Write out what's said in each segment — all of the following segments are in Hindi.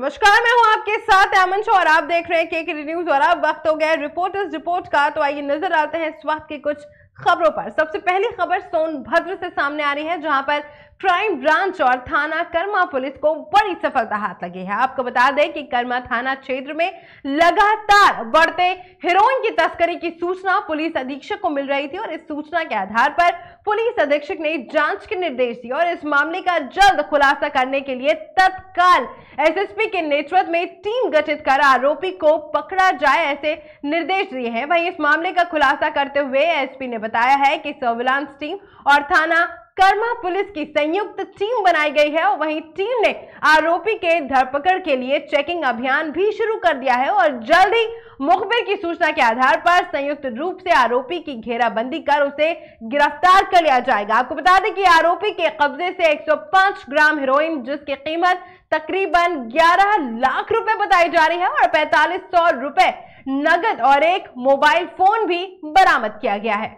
नमस्कार, मैं हूं आपके साथ अमन शो और आप देख रहे हैं केकेडी न्यूज। और अब वक्त हो गया रिपोर्टर्स रिपोर्ट का। तो आइए नजर आते हैं इस वक्त की कुछ खबरों पर। सबसे पहली खबर सोनभद्र से सामने आ रही है, जहां पर क्राइम ब्रांच और थाना कर्मा पुलिस को बड़ी सफलता हाथ लगी है। आपको बता दें कि कर्मा थाना क्षेत्र में लगातार बढ़ते हेरोइन की तस्करी की सूचना पुलिस अधीक्षक को मिल रही थी और इस सूचना के आधार पर पुलिस अधीक्षक ने जांच के निर्देश दिए और इस मामले का जल्द खुलासा करने के लिए तत्काल एसएसपी के नेतृत्व में टीम गठित कर आरोपी को पकड़ा जाए, ऐसे निर्देश दिए हैं। वहीं इस मामले का खुलासा करते हुए एसपी ने बताया है कि सर्विलांस टीम और थाना कर्मा पुलिस की संयुक्त टीम बनाई गई है और वहीं टीम ने आरोपी के धरपकड़ के लिए चेकिंग अभियान भी शुरू कर दिया है और जल्द ही मुखबिर की सूचना के आधार पर संयुक्त रूप से आरोपी की घेराबंदी कर उसे गिरफ्तार कर लिया जाएगा। आपको बता दें कि आरोपी के कब्जे से 105 ग्राम हेरोइन, जिसकी कीमत तकरीबन 11 लाख रुपए बताई जा रही है, और 4500 रुपए नगद और एक मोबाइल फोन भी बरामद किया गया है।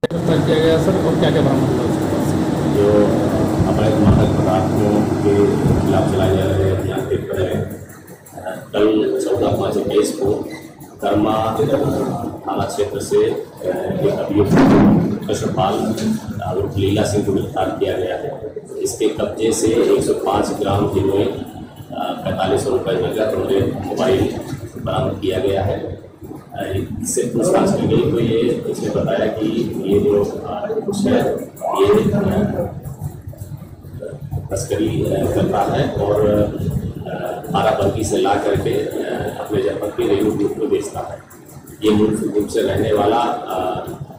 किया गया सर, और क्या क्या बरामद हुआ? जो अवैध मादक पदार्थों के खिलाफ चलाए जा रहे अभियान के तहत कल 14/5/21 को कर्मा थाना क्षेत्र से एक अभियुक्त कृष्णपाल और लीला सिंह को गिरफ्तार किया गया है। इसके कब्जे से 105 ग्राम हेरोइन, 4500 रुपये नगद और एक मोबाइल बरामद किया गया है। इससे पूछताछ की गई तो ये इसने बताया कि ये जो कुछ है ये तस्करी करता है और बाराबंकी से ला करके अपने जनपद के रेणु ग्रुप को बेचता है। ये मूल रूप से रहने वाला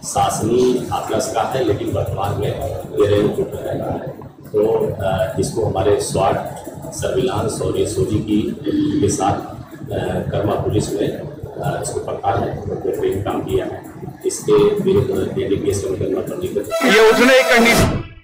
सासनी हाथरस का है, लेकिन वर्तमान में ये रेणु ग्रुप में रह रहा है। तो इसको हमारे स्वाट सर्विलांस और एसओजी के साथ कर्मा पुलिस में इसको पकड़ा है, बेहतरीन काम किया है। इसके विरुद्ध ये उसने एक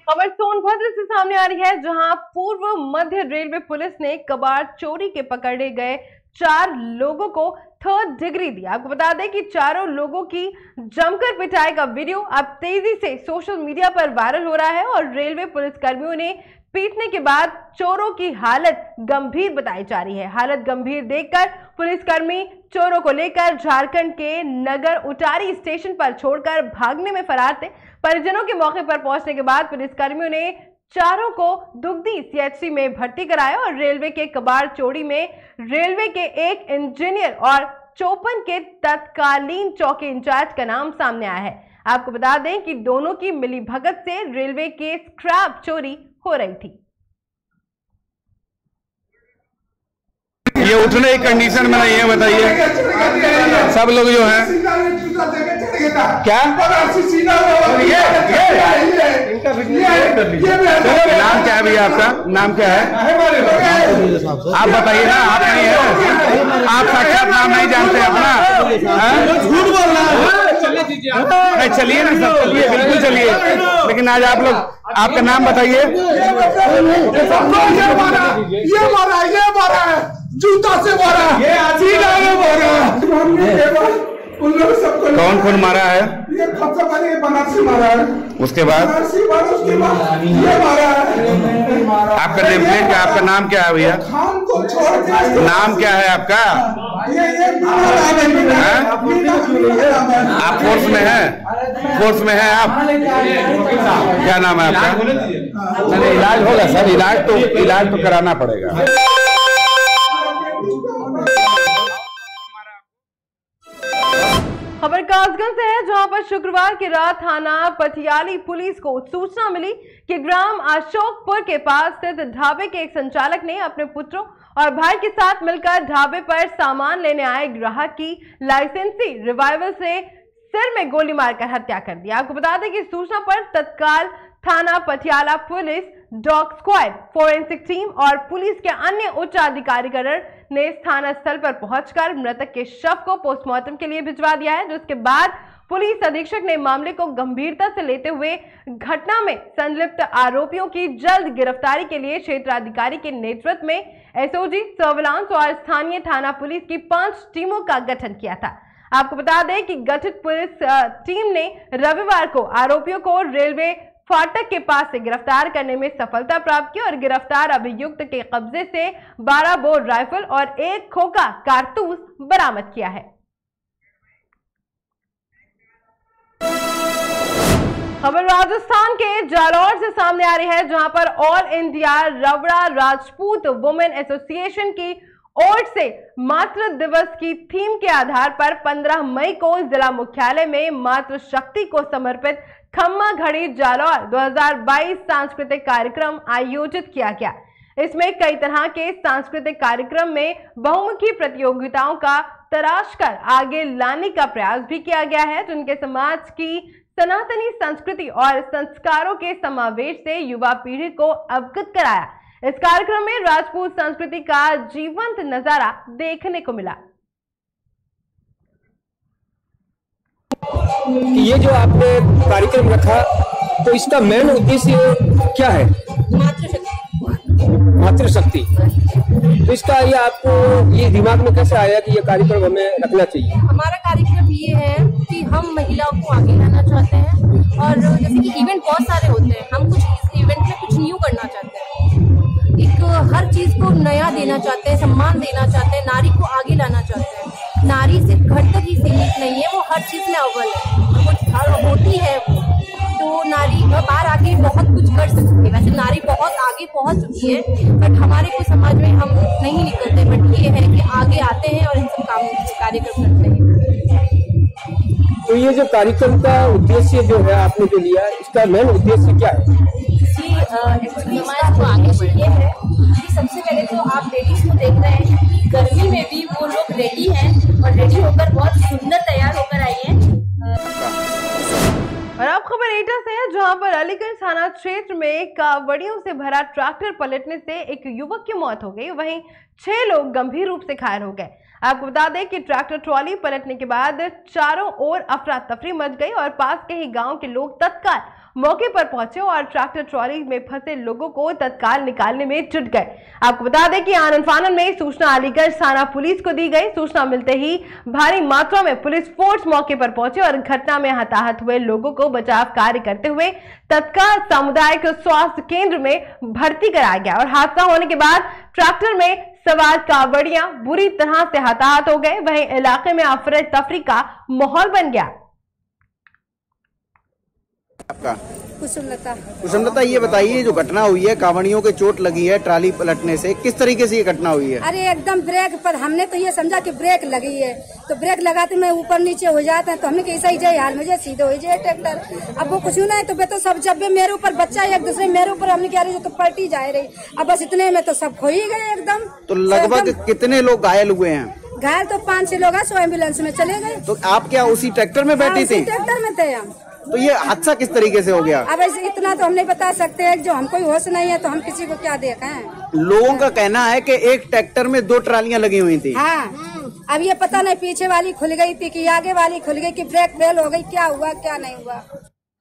खबर सोनभद्र से सामने आ रही है, जहां पूर्व मध्य रेलवे पुलिस ने कबाड़ चोरी के पकड़े गए 4 लोगों को 3rd डिग्री दी। आपको बता दें कि चारों लोगों की जमकर पिटाई का वीडियो अब तेजी से सोशल मीडिया पर वायरल हो रहा है और रेलवे पुलिस कर्मियों ने पीटने के बाद चोरों की हालत गंभीर बताई जा रही है। हालत गंभीर देखकर पुलिसकर्मी चोरों को लेकर झारखंड के नगर उटारी स्टेशन पर छोड़कर भागने में फरार थे। परिजनों के मौके पर पहुंचने के बाद पुलिसकर्मियों ने चारों को दुगदी सीएचसी में भर्ती कराया और रेलवे के कबाड़ चोरी में रेलवे के एक इंजीनियर और चौपन के तत्कालीन चौकी इंचार्ज का नाम सामने आया है। आपको बता दें कि दोनों की मिलीभगत से रेलवे के स्क्रैप चोरी हो रही थी। ये उठने की कंडीशन में नहीं है, बताइए। सब लोग जो हैं क्या नाम क्या है भैया? आपका नाम क्या है? आप बताइए ना। आप नहीं है, आप साक्षात नाम नहीं जानते अपना? झूठ बोल रहा है। चलिए ना सर, चलिए, बिल्कुल चलिए। लेकिन आज आप लोग, आपका नाम बताइए। ये जूता से मारा, कौन कौन मारा है? ये सबसे पहले बनारसी मारा है, उसके बाद उसके बाद ये मारा है। आपका नेम प्लेट क्या? आपका नाम क्या है भैया? खान को छोड़ के नाम क्या है आपका? आप फोर्स में हैं? फोर्स में हैं आप? क्या नाम है आपका? इलाज होगा सर, इलाज तो कराना पड़ेगा। खबर कासगंज से है, जहां पर शुक्रवार की रात थाना पटियाली पुलिस को सूचना मिली कि ग्राम अशोकपुर के पास स्थित ढाबे के एक संचालक ने अपने पुत्रों और भाई के साथ मिलकर ढाबे पर सामान लेने आए ग्राहक की लाइसेंसी रिवाल्वर से सिर में गोली मारकर हत्या कर दी। आपको बता दें कि सूचना पर तत्काल थाना Patiala police, dog squad, forensic team और पुलिस के अन्य उच्च अधिकारीगण ने स्थान स्थल पर पहुंचकर मृतक के शव को पोस्टमार्टम के लिए भिजवा दिया है। जिसके बाद पुलिस अधीक्षक ने मामले को गंभीरता से लेते हुए घटना में संलिप्त आरोपियों की जल्द गिरफ्तारी के लिए क्षेत्राधिकारी के नेतृत्व में एसओजी, सर्विलांस और स्थानीय थाना पुलिस की 5 टीमों का गठन किया था। आपको बता दें कि गठित पुलिस टीम ने रविवार को आरोपियों को रेलवे फाटक के पास से गिरफ्तार करने में सफलता प्राप्त की और गिरफ्तार अभियुक्त के कब्जे से 12 बोर राइफल और 1 खोखा कारतूस बरामद किया है। खबर राजस्थान के जालौर से सामने आ रही है, जहां पर ऑल इंडिया रवड़ा राजपूत वुमेन एसोसिएशन की ओर से मातृ दिवस की थीम के आधार पर 15 मई को जिला मुख्यालय में मातृ शक्ति को समर्पित खम्मा घड़ी जालौर 2022 सांस्कृतिक कार्यक्रम आयोजित किया गया। इसमें कई तरह के सांस्कृतिक कार्यक्रम में बहुमुखी प्रतियोगिताओं का तराश कर आगे लाने का प्रयास भी किया गया है, जिनके समाज की सनातनी संस्कृति और संस्कारों के समावेश से युवा पीढ़ी को अवगत कराया। इस कार्यक्रम में राजपूत संस्कृति का जीवंत नजारा देखने को मिला। ये जो आपने कार्यक्रम रखा, तो इसका मेन उद्देश्य क्या है? मातृशक्ति। तो इसका ये आपको ये दिमाग में कैसे आया कि ये कार्यक्रम हमें रखना चाहिए? हमारा कार्यक्रम ये है कि हम महिलाओं को आगे लाना चाहते हैं और जैसे कि इवेंट बहुत सारे होते हैं, हम कुछ इस इवेंट में कुछ न्यू करना चाहते हैं। एक हर चीज को नया देना चाहते हैं, सम्मान देना चाहते हैं, नारी को आगे लाना चाहते हैं। नारी सिर्फ घर तक ही सीमित नहीं है, वो हर चीज में अव्वल है, कुछ होती है तो नारी बाहर आके बहुत कुछ कर सकती है। वैसे नारी बहुत आगे पहुंच चुकी है, बट हमारे को समाज में हम नहीं निकलते। बट ये है कि आगे आते हैं और इन सब कार्यक्रम करते हैं। तो ये जो कार्यक्रम का उद्देश्य जो है आपने जो लिया, इसका मेन उद्देश्य क्या है? समाज को आगे बढ़े है कि सबसे पहले तो आप लेडीज को देख रहे हैं कि गर्मी में भी वो लोग रेडी हैं और रेडी होकर बहुत सुंदर तैयार होकर आई हैं। और अब खबर एटा से है, जहां पर अलीगंज थाना क्षेत्र में कावड़ियों से भरा ट्रैक्टर पलटने से एक युवक की मौत हो गई, वहीं 6 लोग गंभीर रूप से घायल हो गए। आपको बता दें कि ट्रैक्टर ट्रॉली पलटने के बाद चारों ओर अफरा तफरी मच गई और पास के ही गांव के लोग तत्काल मौके पर पहुंचे और ट्रैक्टर ट्रॉली में फंसे लोगों को तत्काल निकालने में जुट गए। आपको बता दें कि आनन फानन में सूचना अलीगंज थाना पुलिस को दी गई। सूचना मिलते ही भारी मात्रा में पुलिस फोर्स मौके पर पहुंचे और घटना में हताहत हुए लोगों को बचाव कार्य करते हुए तत्काल सामुदायिक स्वास्थ्य केंद्र में भर्ती कराया गया और हादसा होने के बाद ट्रैक्टर में सवार कावड़ियां बुरी तरह से हताहत हो गए। वहीं इलाके में अफरा तफरी का माहौल बन गया। आपका कुसुमलता, ये बताइए जो घटना हुई है, कावड़ियों के चोट लगी है ट्राली पलटने से, किस तरीके से ये घटना हुई है? अरे एकदम ब्रेक पर, हमने तो ये समझा कि ब्रेक लगी है, तो ब्रेक लगाते में ऊपर नीचे हो जाते हैं, तो हमने कैसा ही जाए यार, मुझे सीधे हो जाए ट्रैक्टर। अब वो कुछ नहीं तो तो सब जब भी मेरे ऊपर बच्चा एक दूसरे मेरे ऊपर, हमने क्या रही तो पलटी जा रही। अब बस इतने में तो सब खो ही गए एकदम। तो लगभग कितने लोग घायल हुए हैं? घायल तो 5-6 लोग हैं, 100 एम्बुलेंस में चले गए। तो आप क्या उसी ट्रैक्टर में बैठी थी? ट्रैक्टर में थे हम। तो ये हादसा किस तरीके से हो गया? अब इतना तो हम नहीं बता सकते हैं, जो हमको होश नहीं है तो हम किसी को क्या देखें। लोगों का कहना है कि एक ट्रैक्टर में 2 ट्रालियां लगी हुई थी। हाँ, अब ये पता नहीं पीछे वाली खुल गई थी कि आगे वाली खुल गई कि ब्रेक फेल हो गई, क्या हुआ क्या नहीं हुआ।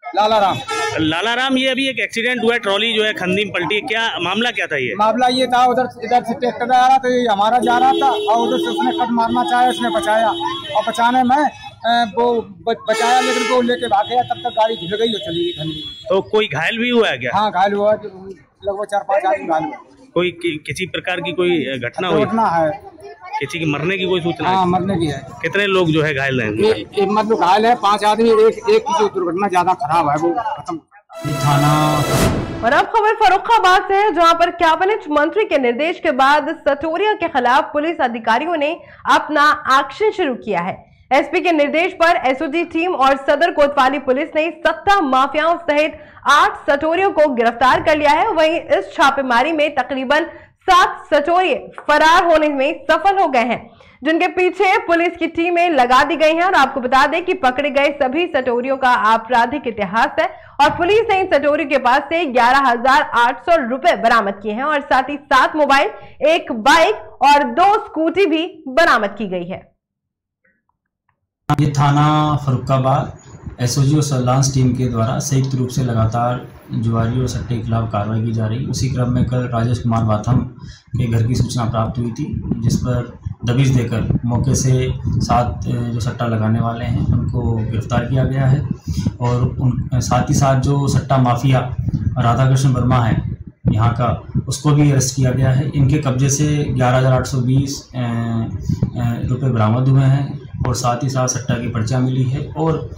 लाला राम, ये अभी एक एक्सीडेंट हुआ है, ट्रॉली जो है खंदी में पलटी, क्या मामला क्या था? ये मामला ये था, इधर से ट्रैक्टर आ रहा था, ये हमारा जा रहा था और उधर से उसने कट मारना चाहा, उसने बचाया और बचाने में वो बचाया, लेकिन वो लेके भाग गया, तब तक गाड़ी घिल गई और चली गई खंडी। तो कोई घायल भी हुआ है क्या? हाँ, घायल हुआ, लगभग 4-5 आदमी घायल हुआ। कोई किसी प्रकार की कोई घटना हुई? घटना है, किसी की मरने की कोई सूचना? हाँ, मरने की है। कितने लोग जो है घायल हैं? मतलब घायल है 5 आदमी, एक की जो दुर्घटना ज्यादा खराब है वो खत्म। और अब खबर फर्रुखाबाद से है, जहां पर कैबिनेट मंत्री के निर्देश के बाद सटोरिया के खिलाफ पुलिस अधिकारियों ने अपना एक्शन शुरू किया है। एसपी के निर्देश पर एसओजी टीम और सदर कोतवाली पुलिस ने 17 माफियाओं सहित 8 सटोरियों को गिरफ्तार कर लिया है। वहीं इस छापेमारी में तकरीबन 7 सटोरिये फरार होने में सफल हो गए हैं, जिनके पीछे पुलिस की टीमें लगा दी गई हैं। और आपको बता दें कि पकड़े गए सभी सटोरियों का आपराधिक इतिहास है और पुलिस ने इन सटोरियों के पास से 11,800 रुपए बरामद किए हैं और साथ ही 7 मोबाइल, 1 बाइक और 2 स्कूटी भी बरामद की गई है। ये थाना फर्रुखाबाद एसओजी और सर्विलांस टीम के द्वारा संयुक्त रूप से लगातार जुआरी और सट्टे के खिलाफ कार्रवाई की जा रही। उसी क्रम में कल राजेश कुमार बाथम के घर की सूचना प्राप्त हुई थी, जिस पर दबिश देकर मौके से 7 जो सट्टा लगाने वाले हैं उनको गिरफ्तार किया गया है और साथ ही साथ जो सट्टा माफिया राधाकृष्ण वर्मा है यहाँ का, उसको भी अरेस्ट किया गया है। इनके कब्जे से 11,820 रुपये बरामद हुए हैं और साथ ही साथ सट्टा की पर्चियाँ मिली है और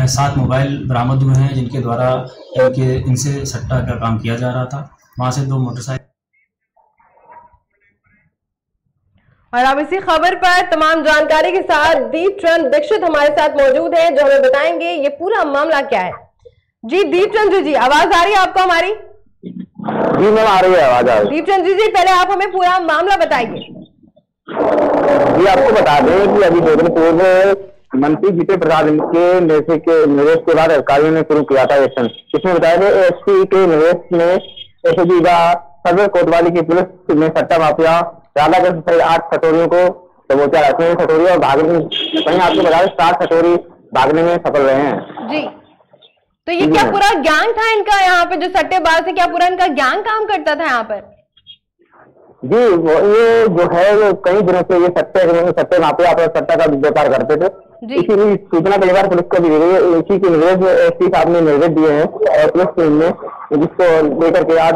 7 मोबाइल बरामद हुए हैं जिनके द्वारा इनसे सट्टा का काम किया जा रहा था। वहाँ से 2 मोटरसाइकिल। और अब इसी खबर पर तमाम जानकारी के साथ दीपचंद दीक्षित हमारे साथ मौजूद हैं जो हमें बताएंगे ये पूरा मामला क्या है। जी दीपचंद जी, आवाज आ रही है आपको हमारी? जी मैम आ रही है आवाज आ रही है। दीपचंद जी पहले आप हमें पूरा मामला बताइए। जी आपको बता दें कि अभी 2 दिन पूर्व मंत्री जीते प्रसाद के निर्देश के बाद अधिकारियों ने शुरू किया था एक्शन। इसमें बताया गया एसपी के निर्देश में एसपी सदर कोतवाली की पुलिस ने सट्टा माफिया राधाकृष्ण सहित 8 सटोरियों को दबोचा रखे हैं। सटोरी और भागने वहीं आपको बता दें 7 सटोरी भागने में सफल रहे हैं। जी तो ये क्या पूरा गैंग था इनका यहाँ पे जो सट्टेबाज है, क्या पूरा इनका गैंग काम करता था यहाँ पर? जी ये जो है वो कई दिनों से ये सट्टे माफिया अपना सट्टा का व्यापार करते थे। इसी सूचना कई बार पुलिस को दी गई है। इसी के निर्देश एसपी साहब ने निर्देश दिए हैं और पुलिस टीम ने जिसको लेकर के आज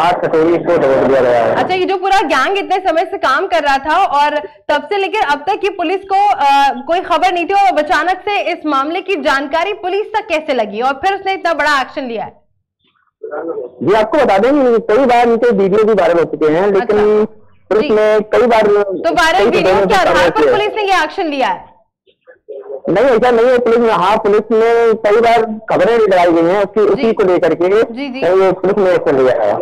8 सटोरी को दबोच दिया गया है। अच्छा, ये जो पूरा गैंग इतने समय से काम कर रहा था और तब से लेकर अब तक की पुलिस को कोई खबर नहीं थी और अचानक से इस मामले की जानकारी पुलिस तक कैसे लगी और फिर उसने इतना बड़ा एक्शन लिया है? जी आपको बता दें कई बार इनके वीडियो भी वायरल हो चुके हैं, लेकिन पुलिस ने कई बार तो वायरल वीडियो के आधार पर पुलिस ने ये एक्शन लिया है? नहीं ऐसा नहीं है। पुलिस ने कई बार खबरें लगाई गई हैं उसी को लेकर के पुलिस ने एक्शन लिया है।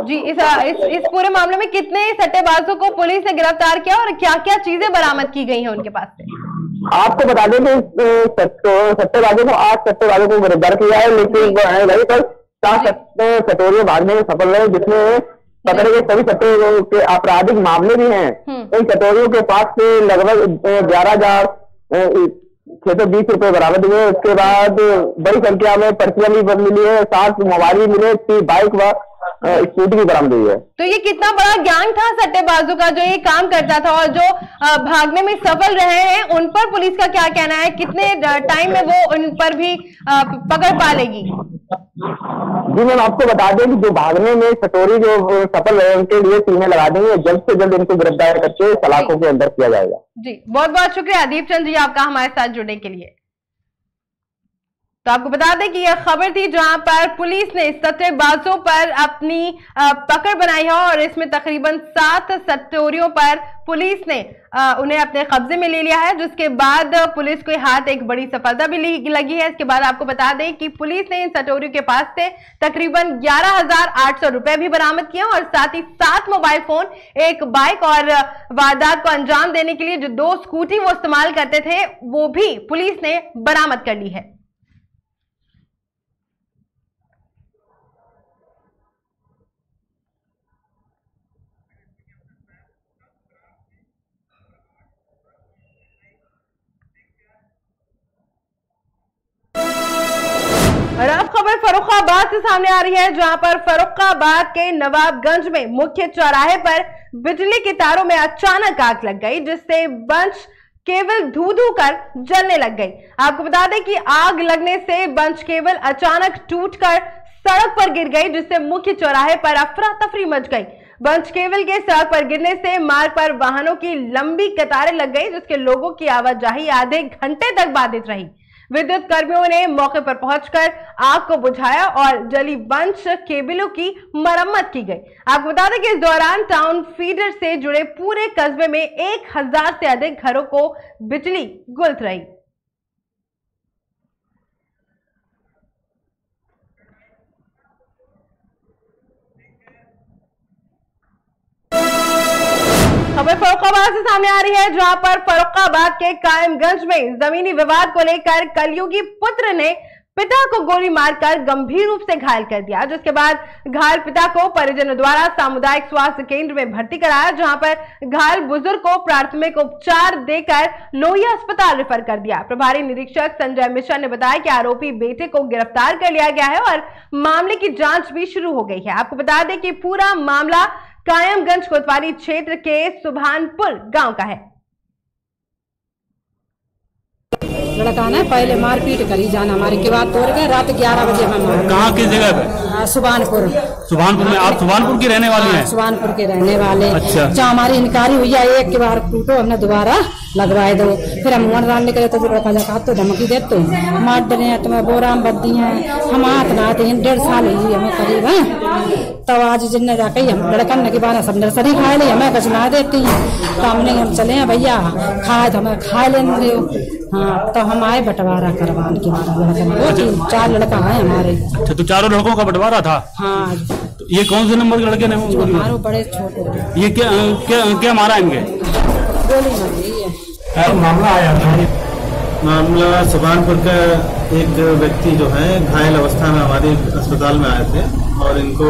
जी इस पूरे मामले में कितने सट्टेबाजों को पुलिस ने गिरफ्तार किया और क्या क्या चीजें बरामद की गई हैं उनके पास से? आपको बता दें कि सट्टेबाजों को 8 सट्टेबाजों को गिरफ्तार किया है, लेकिन वही पर 7 सटोरियों भागने में सफल रहे जिसमें पकड़े गए सभी सट्टे के आपराधिक मामले भी हैं। इन सटोरियों के पास से लगभग 11,620 रुपए बरामद हुए। उसके बाद बड़ी संख्या में पर्चियां भी मिली है, 7 मोबाइल भी मिले, 3 बाइक व स्कूटी भी बरामद हुई है। तो ये कितना बड़ा गैंग था सट्टेबाजों का जो ये काम करता था और जो भागने में सफल रहे हैं उन पर पुलिस का क्या कहना है? कितने टाइम में वो उन पर भी पकड़ पा लेगी? जी मैम आपको बता दें कि जो भागने में सटोरी जो सफल रहे उनके लिए टीमें लगा देंगे, जल्द से जल्द इनको गिरफ्तार करके सलाखों के अंदर किया जाएगा। जी बहुत बहुत शुक्रिया दीपचंद जी आपका हमारे साथ जुड़ने के लिए। तो आपको बता दें कि यह खबर थी जहां पर पुलिस ने सट्टेबाजों पर अपनी पकड़ बनाई है और इसमें तकरीबन 7 सट्टोरियों पर पुलिस ने उन्हें अपने कब्जे में ले लिया है, जिसके बाद पुलिस को हाथ एक बड़ी सफलता भी लगी है। इसके बाद आपको बता दें कि पुलिस ने इन सट्टोरियों के पास से तकरीबन 11,800 रुपए भी बरामद किए और साथ ही 7 मोबाइल फोन, 1 बाइक और वारदात को अंजाम देने के लिए जो 2 स्कूटी वो इस्तेमाल करते थे वो भी पुलिस ने बरामद कर ली है। और अब खबर फर्रुखाबाद से सामने आ रही है जहां पर फर्रुखाबाद के नवाबगंज में मुख्य चौराहे पर बिजली के तारों में अचानक आग लग गई, जिससे बंच केबल धू कर जलने लग गई। आपको बता दें कि आग लगने से बंच केबल अचानक टूटकर सड़क पर गिर गई, जिससे मुख्य चौराहे पर अफरा तफरी मच गई। बंच केबल के सड़क पर गिरने से मार्ग पर वाहनों की लंबी कतारें लग गई, जिसके लोगों की आवाजाही आधे घंटे तक बाधित रही। विद्युत कर्मियों ने मौके पर पहुंचकर आग को बुझाया और जली बंच केबलों की मरम्मत की गई। आपको बता दें कि इस दौरान टाउन फीडर से जुड़े पूरे कस्बे में 1000 से अधिक घरों को बिजली गुल रही। खबर फर्रुखाबाद से सामने आ रही है जहां पर फर्रुखाबाद के कायमगंज में जमीनी विवाद को लेकर कलयुगी पुत्र ने पिता को गोली मारकर गंभीर रूप से घायल कर दिया, जिसके बाद घायल पिता को परिजनों द्वारा सामुदायिक स्वास्थ्य केंद्र में भर्ती कराया, जहां पर घायल बुजुर्ग को प्राथमिक उपचार देकर लोहिया अस्पताल रेफर कर दिया। प्रभारी निरीक्षक संजय मिश्रा ने बताया कि आरोपी बेटे को गिरफ्तार कर लिया गया है और मामले की जांच भी शुरू हो गई है। आपको बता दें कि पूरा मामला कायमगंज कोतवाली क्षेत्र के सुभानपुर गांव का है। लड़का ने पहले मारपीट करी जाना, हमारे के बाद तोड़ गए। रात 11 बजे हमें कहाँ किस जगह पे? सुभानपुर। सुभानपुर में? आप सुभानपुर की रहने वाली हैं? सुभानपुर के रहने वाले। अच्छा। जहाँ हमारी इनकारी हुई है, एक के बार टूटो हमने दोबारा लगवाए दो, फिर हम मुंह डालने के लिए तो रोका जाता तो धमकी दे तो मार डरे तुम्हें बोराम बद्दी है हम हाथ नहाते हैं। 1.5 साल हुई हमें करीब है। तब आज जिनने जाके हम लड़कन के बारे सब नर्सरी खाए ले हमें कुछ ना देती हैं। तो हमने हम चले हैं भैया खाए तो हमें खाए लेने दो। हाँ तो हम आए बंटवारा करवान के बारे 4 लड़का है हमारे। अच्छा तो चारों लड़कों का बंटवारा था? हाँ। तो ये कौन से नंबर के लड़के ने? हमारे बड़े छोटे। ये क्या मारा इनके? गोली मारी है। मामला आया था, मामला सुभानपुर का एक व्यक्ति जो है घायल अवस्था में हमारे अस्पताल में आए थे और इनको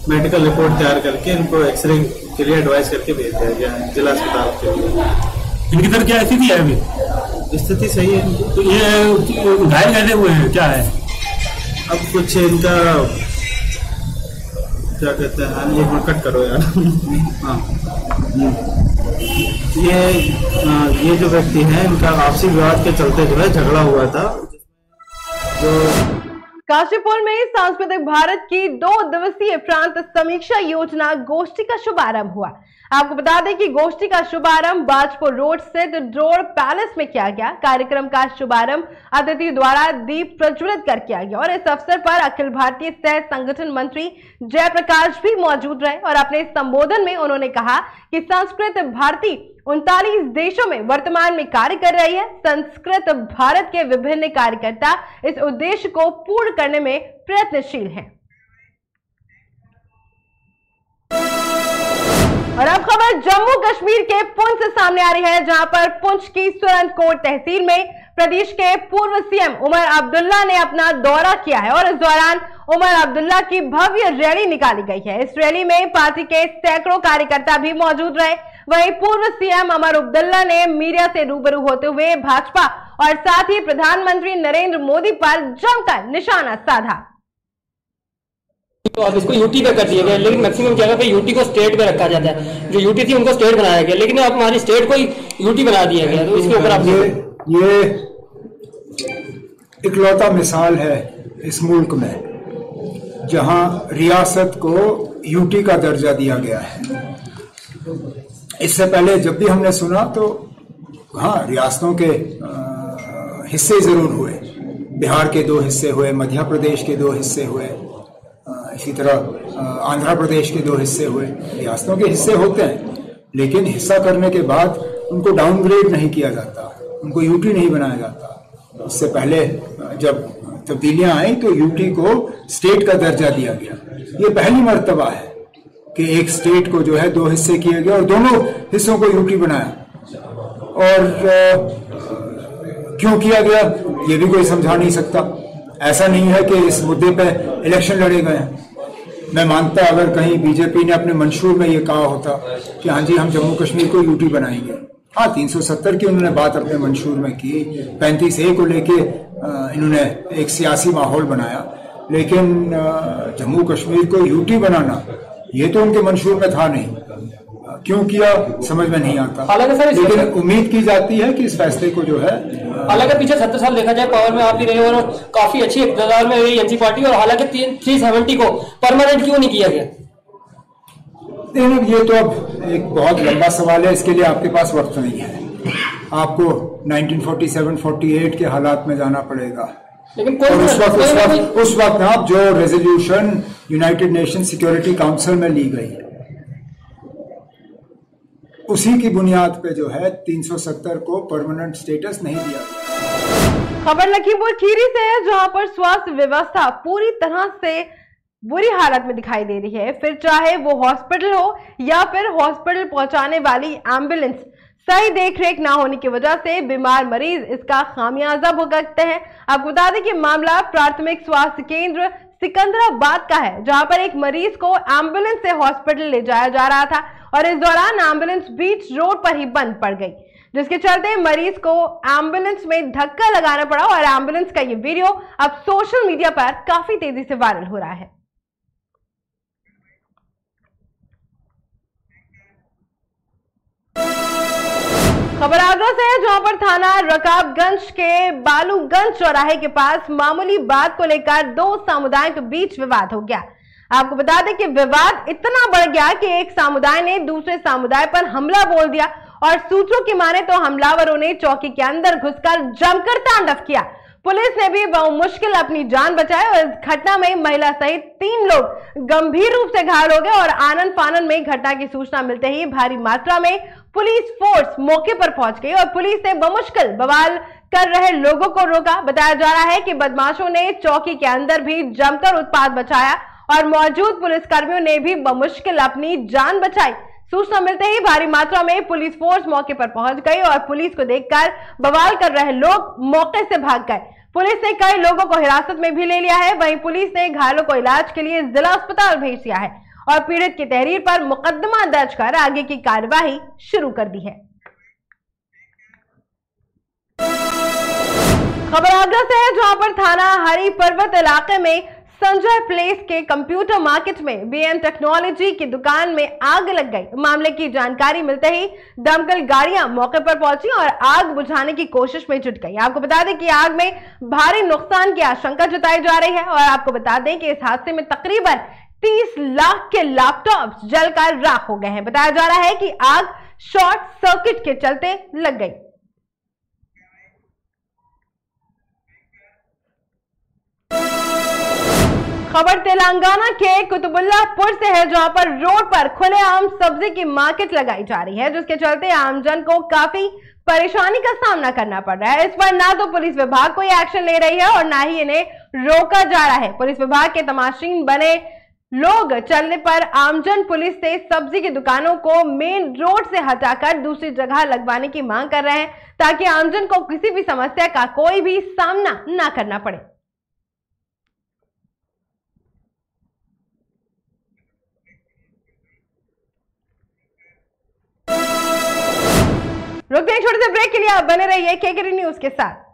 मेडिकल रिपोर्ट तैयार करके इनको एक्सरे के लिए एडवाइस करके भेज दिया गया है जिला अस्पताल के लिए। इनकी तरफ क्या स्थिति है अभी? स्थिति सही है। तो ये घायल कैसे हुए हैं, क्या है? अब कुछ इनका क्या कहते हैं, ये कट करो यार। हाँ ये जो व्यक्ति है इनका आपसी विवाद के चलते जो है झगड़ा हुआ था। जो काशीपुर में सांस्कृतिक भारत की 2 दिवसीय प्रांत समीक्षा योजना गोष्ठी का शुभारंभ हुआ। आपको बता दें कि गोष्ठी का शुभारंभ बाजपुर रोड स्थित ड्रोर पैलेस में किया गया। कार्यक्रम का शुभारंभ अतिथि द्वारा दीप प्रज्वलित कर किया गया और इस अवसर पर अखिल भारतीय सह संगठन मंत्री जयप्रकाश भी मौजूद रहे और अपने संबोधन में उन्होंने कहा कि संस्कृत भारती 39 देशों में वर्तमान में कार्य कर रही है। संस्कृत भारत के विभिन्न कार्यकर्ता इस उद्देश्य को पूर्ण करने में प्रयत्नशील हैं। और अब खबर जम्मू कश्मीर के पुंछ से सामने आ रही है, जहां पर पुंछ की सुरनकोट तहसील में प्रदेश के पूर्व सीएम उमर अब्दुल्ला ने अपना दौरा किया है और इस दौरान उमर अब्दुल्ला की भव्य रैली निकाली गई है। इस रैली में पार्टी के सैकड़ों कार्यकर्ता भी मौजूद रहे। वहीं पूर्व सीएम उमर अब्दुल्ला ने मीडिया से रूबरू होते हुए भाजपा और साथ ही प्रधानमंत्री नरेंद्र मोदी पर जमकर निशाना साधा। तो अब इसको यूटी पे कर दिया गया, लेकिन मैक्सिमम जगह पे यूटी को स्टेट पे रखा जाता है। जो यूटी थी उनको स्टेट बनाया गया, लेकिन अब हमारी स्टेट को यूटी बना दिया गया। तो इसके ऊपर आप ये इकलौता मिसाल है इस मुल्क में जहां रियासत को यूटी का दर्जा दिया गया है। इससे पहले जब भी हमने सुना तो हाँ रियासतों के हिस्से जरूर हुए। बिहार के 2 हिस्से हुए, मध्य प्रदेश के 2 हिस्से हुए, इसी तरह आंध्र प्रदेश के 2 हिस्से हुए। रियासतों के हिस्से होते हैं, लेकिन हिस्सा करने के बाद उनको डाउनग्रेड नहीं किया जाता, उनको यूटी नहीं बनाया जाता। उससे पहले जब तब्दीलियां आई तो यूटी को स्टेट का दर्जा दिया गया। ये पहली मर्तबा है कि एक स्टेट को जो है 2 हिस्से किए गए और दोनों हिस्सों को यूटी बनाया। और क्यों किया गया ये भी कोई समझा नहीं सकता। ऐसा नहीं है कि इस मुद्दे पे इलेक्शन लड़े गए हैं। मैं मानता अगर कहीं बीजेपी ने अपने मंशूर में ये कहा होता कि हाँ जी हम जम्मू कश्मीर को यूटी बनाएंगे, हाँ 370 की उन्होंने बात अपने मंशूर में की, 35A को लेके इन्होंने एक सियासी माहौल बनाया, लेकिन जम्मू कश्मीर को यूटी बनाना ये तो उनके मंशूर में था नहीं। क्यों किया समझ में नहीं आता, लेकिन उम्मीद की जाती है कि इस फैसले को जो है हालांकि पीछे 70 साल देखा जाए पावर में आप भी रहे और काफी अच्छी इक़्तिदार में रही एनसी पार्टी, और हालांकि 370 को परमानेंट क्यों नहीं किया गया? ये तो अब एक बहुत लंबा सवाल है, इसके लिए आपके पास वक्त नहीं है। आपको 1947-48 के हालात में जाना पड़ेगा। लेकिन उस वक्त आप जो resolution United nation security council में ली गई उसी की बुनियाद पे जो है 370 को परमानेंट स्टेटस नहीं दिया गया। खबर लखीमपुर खीरी से है, जहां पर स्वास्थ्य व्यवस्था पूरी तरह से बुरी हालत में दिखाई दे रही है। फिर चाहे वो हॉस्पिटल हो या फिर हॉस्पिटल पहुंचाने वाली एम्बुलेंस, सही देखरेख ना होने की वजह से बीमार मरीज इसका खामियाजा भुगतते हैं। आपको बता दें कि मामला प्राथमिक स्वास्थ्य केंद्र सिकंदराबाद का है, जहां पर एक मरीज को एम्बुलेंस से हॉस्पिटल ले जाया जा रहा था और इस दौरान एम्बुलेंस बीच रोड पर ही बंद पड़ गई, जिसके चलते मरीज को एम्बुलेंस में धक्का लगाना पड़ा और एम्बुलेंस का ये वीडियो अब सोशल मीडिया पर काफी तेजी से वायरल हो रहा है। खबर आगरा से है, जहां पर थाना रकाबगंज के बालूगंज चौराहे के पास मामूली बात को लेकर दो समुदायों के बीच विवाद हो गया। आपको बता दें कि विवाद इतना बढ़ गया कि एक समुदाय ने दूसरे समुदाय पर हमला बोल दिया और सूत्रों की माने तो हमलावरों ने चौकी के अंदर घुसकर जमकर तांडव किया। पुलिस ने भी बहुत मुश्किल अपनी जान बचाई और इस घटना में महिला सहित 3 लोग गंभीर रूप से घायल हो गए और आनन फानन में घटना की सूचना मिलते ही भारी मात्रा में पुलिस फोर्स मौके पर पहुंच गई और पुलिस ने बमुश्किल बवाल कर रहे लोगों को रोका। बताया जा रहा है कि बदमाशों ने चौकी के अंदर भी जमकर उत्पात बचाया और मौजूद पुलिसकर्मियों ने भी बमुश्किल अपनी जान बचाई। सूचना मिलते ही भारी मात्रा में पुलिस फोर्स मौके पर पहुंच गई और पुलिस को देखकर बवाल कर रहे लोग मौके से भाग गए। पुलिस ने कई लोगों को हिरासत में भी ले लिया है। वहीं पुलिस ने घायलों को इलाज के लिए जिला अस्पताल भेज दिया है और पीड़ित की तहरीर पर मुकदमा दर्ज कर आगे की कार्यवाही शुरू कर दी है। खबर आगरा से है, जहां पर थाना हरी पर्वत इलाके में संजय प्लेस के कंप्यूटर मार्केट में बीएम टेक्नोलॉजी की दुकान में आग लग गई। मामले की जानकारी मिलते ही दमकल गाड़ियां मौके पर पहुंची और आग बुझाने की कोशिश में जुट गई। आपको बता दें कि आग में भारी नुकसान की आशंका जताई जा रही है और आपको बता दें कि इस हादसे में तकरीबन 30 लाख के लैपटॉप जलकर राख हो गए हैं। बताया जा रहा है कि आग शॉर्ट सर्किट के चलते लग गई। खबर तेलंगाना के कुतुबुल्लापुर से है, जहां पर रोड पर खुलेआम सब्जी की मार्केट लगाई जा रही है, जिसके चलते आमजन को काफी परेशानी का सामना करना पड़ रहा है। इस पर ना तो पुलिस विभाग कोई एक्शन ले रही है और ना ही इन्हें रोका जा रहा है। पुलिस विभाग के तमाशीन बने लोग चलने पर आमजन पुलिस से सब्जी की दुकानों को मेन रोड से हटाकर दूसरी जगह लगवाने की मांग कर रहे हैं, ताकि आमजन को किसी भी समस्या का कोई भी सामना ना करना पड़े। रुकते हैं छोटे से ब्रेक के लिए, आप बने रहिए केकेडी न्यूज के साथ।